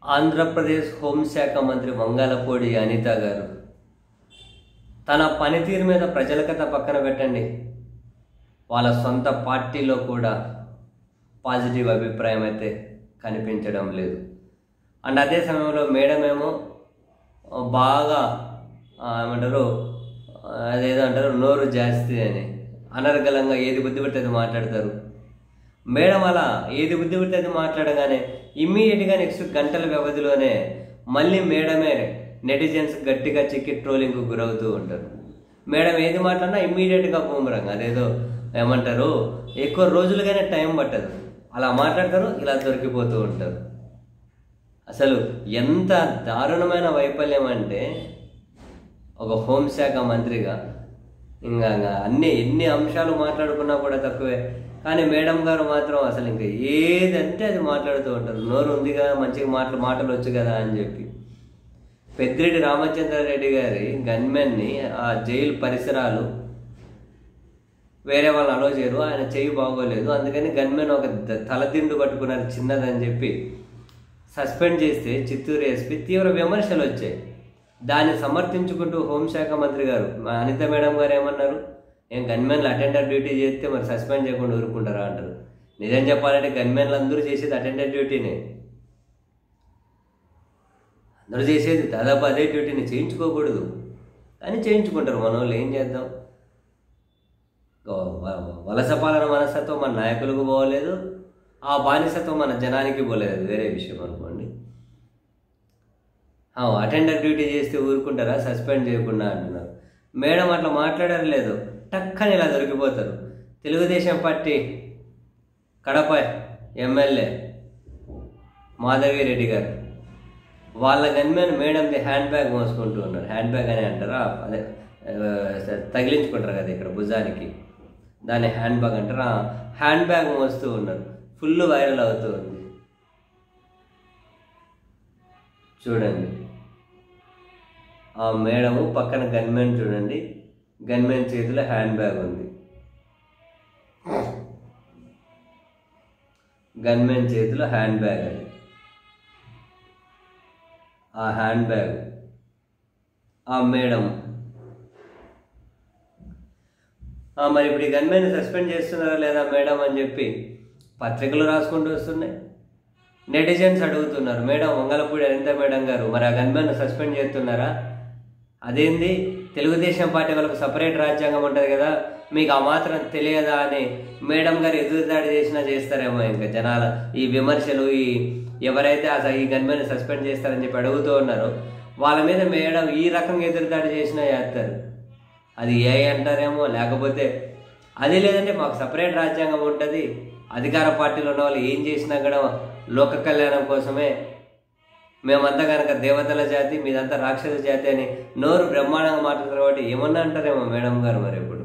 ఆంధ్రప్రదేశ్ హోంశాఖ మంత్రి వంగలపూడి అనిత గారు తన పనితీరు మీద ప్రజల కథ పక్కన పెట్టండి, వాళ్ళ సొంత పార్టీలో కూడా పాజిటివ్ అభిప్రాయం అయితే కనిపించడం లేదు. అండ్ అదే సమయంలో మేడం ఏమో బాగా ఏమంటారు, అదేదో అంటారు నోరు జాస్తి అని, అనర్గళంగా ఏది బుద్ధి పెడితే అది మాట్లాడతారు. మేడం అలా ఏది బుద్ధి పెడితే అది మాట్లాడగానే ఇమ్మీడియట్గా నెక్స్ట్ గంటల వ్యవధిలోనే మళ్ళీ మేడమే నెటిజన్స్ గట్టిగా చిక్కి ట్రోలింగ్కు గురవుతూ ఉంటారు. మేడం ఏది మాట్లాడినా ఇమ్మీడియట్గా బూమరంగ్, అదేదో ఏమంటారు ఎక్కువ రోజులుగానే టైం పట్టదు, అలా మాట్లాడతారు, ఇలా దొరికిపోతూ ఉంటారు. అసలు ఎంత దారుణమైన వైఫల్యం అంటే ఒక హోంశాఖ మంత్రిగా ఇంకా ఎన్ని అంశాలు మాట్లాడుకున్నా కూడా తక్కువే. కానీ మేడం గారు మాత్రం అసలు ఇంకా ఏదంటే అది మాట్లాడుతూ ఉంటారు. నోరు ఉంది కదా, మంచిగా మాటలు వచ్చు కదా అని చెప్పి. పెద్దిరెడ్డి రామచంద్రారెడ్డి గారి గన్మెన్ని ఆ జైలు పరిసరాలు వేరే వాళ్ళు అలో చేయరు, ఆయన చెయ్యి బాగోలేదు, అందుకని గన్మెన్ ఒక తలదిండు పట్టుకున్నారు చిన్నదని చెప్పి సస్పెండ్ చేస్తే చిత్తూరు ఎస్పీ తీవ్ర విమర్శలు వచ్చాయి. దాన్ని సమర్థించుకుంటూ హోంశాఖ మంత్రి గారు అనిత మేడం గారు ఏమన్నారు, ఏం గన్మెన్లు అటెండర్ డ్యూటీ చేస్తే మరి సస్పెండ్ చేయకుండా ఊరుకుంటారా అంటారు. నిజం చెప్పాలంటే గన్మెన్లు అందరూ చేసేది అటెండర్ డ్యూటీనే, అందరూ చేసేది దాదాపు అదే డ్యూటీని, చేయించుకోకూడదు అని చేయించుకుంటారు. మన వాళ్ళు ఏం చేద్దాం, వలసపాలన మనస్తత్వం మన నాయకులకు పోలేదు, ఆ బానిసత్వం మన జనానికి పోలేదు, వేరే విషయం అనుకోండి. అటెండర్ డ్యూటీ చేస్తే ఊరుకుంటారా సస్పెండ్ చేయకుండా అంటున్నారు. మేడం అట్లా మాట్లాడారు లేదు, టక్కని ఇలా దొరికిపోతారు. తెలుగుదేశం పార్టీ కడప ఎమ్మెల్యే మాధవిరెడ్డి గారు వాళ్ళ గన్మెన్ మేడంది హ్యాండ్ బ్యాగ్ మోసుకుంటూ ఉన్నారు. హ్యాండ్ బ్యాగ్ అని అంటారా, అదే తగిలించుకుంటారు కదా ఇక్కడ భుజానికి, దాన్ని హ్యాండ్ బ్యాగ్ అంటారు. హ్యాండ్ బ్యాగ్ మోస్తూ ఉన్నారు, ఫుల్ వైరల్ అవుతూ ఉంది. చూడండి ఆ మేడము పక్కన గన్మెన్, చూడండి గన్మెన్ చేతిలో హ్యాండ్ బ్యాగ్ ఉంది, గన్మెన్ చేతిలో హ్యాండ్ బ్యాగ్ అది, ఆ హ్యాండ్ బ్యాగ్ ఆ మేడం. మరి ఇప్పుడు ఈ గన్మెన్ సస్పెండ్ చేస్తున్నారా లేదా మేడం అని చెప్పి పత్రికలు రాసుకుంటూ వస్తున్నాయి. నెటిజన్స్ అడుగుతున్నారు, మేడం వంగలపూడి అనిత మేడం గారు మరి ఆ గన్మెన్ సస్పెండ్ చేస్తున్నారా, అదేంది తెలుగుదేశం పార్టీ వాళ్ళకు సపరేట్ రాజ్యాంగం ఉంటుంది కదా, మీకు ఆ మాత్రం తెలియదా అని మేడం గారు ఎదురుదాడి చేసినా చేస్తారేమో. ఇంకా జనాల ఈ విమర్శలు, ఎవరైతే ఈ గన్మెన్ సస్పెండ్ చేస్తారని చెప్పి అడుగుతూ ఉన్నారో వాళ్ళ మీద మేడం ఈ రకంగా ఎదురుదాడి చేసినా చేస్తారు. అది ఏ అంటారేమో, లేకపోతే అది లేదంటే మాకు సపరేట్ రాజ్యాంగం ఉంటుంది, అధికార పార్టీలో ఉన్న వాళ్ళు ఏం చేసినా కూడా లోక కళ్యాణం కోసమే, మేమంతా కనుక దేవతల జాతి మీదంతా రాక్షస జాతి అని నోరు బ్రహ్మాండంగా మాట్లాడతారు కాబట్టి ఏమన్నా అంటారేమో మేడం గారు మరి ఇప్పుడు.